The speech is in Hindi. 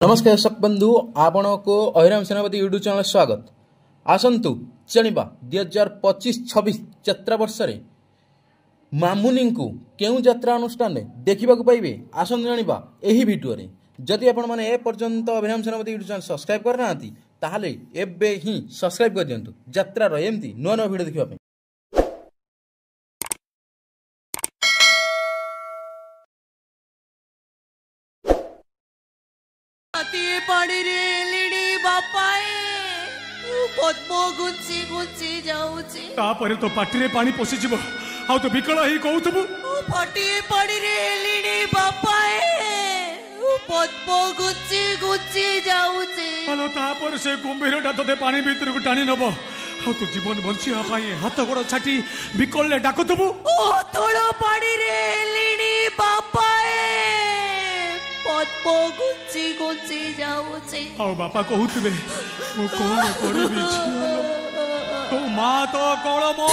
नमस्कार दर्शक बंधु आपण को अहिराम सेनापति यूट्यूब चैनल स्वागत। आसतु जानिबा 2025-26 यात्रा वर्ष रे मामुनी को केउ यात्रा अनुष्ठान देखा पाइबे आसतु जानिबा एही वीडियो रे। जदि आपण माने ए पर्यंत अहिराम सेनापति यूट्यूब चैनल सब्सक्राइब करना ताहले एबे ही सब्सक्राइब कर दियंतु यात्रा रो एमती नुआ नुआ वीडियो देखिबा। पानी रे लिडी बापाए पद्म गुची गुची जाउची तापरे तो पाटिरे पानी पसी जिवो आ तो बिकला ही कहउतबु पाटी पानी रे लिडी बापाए पद्म गुची गुची जाउची हलो तापर से कुंभीरटा तते पानी भीतर को टाणी नबो आ तो जीवन बंचिया पाई हाथ गोड़ छाटी बिकलले डाकुतबु ओ थोड़ा पानी रे लिडी बापाए पद्म गुची गुची जाउची आ बापा कहउतबे मो कोन करबी तो मां तो कोळ मो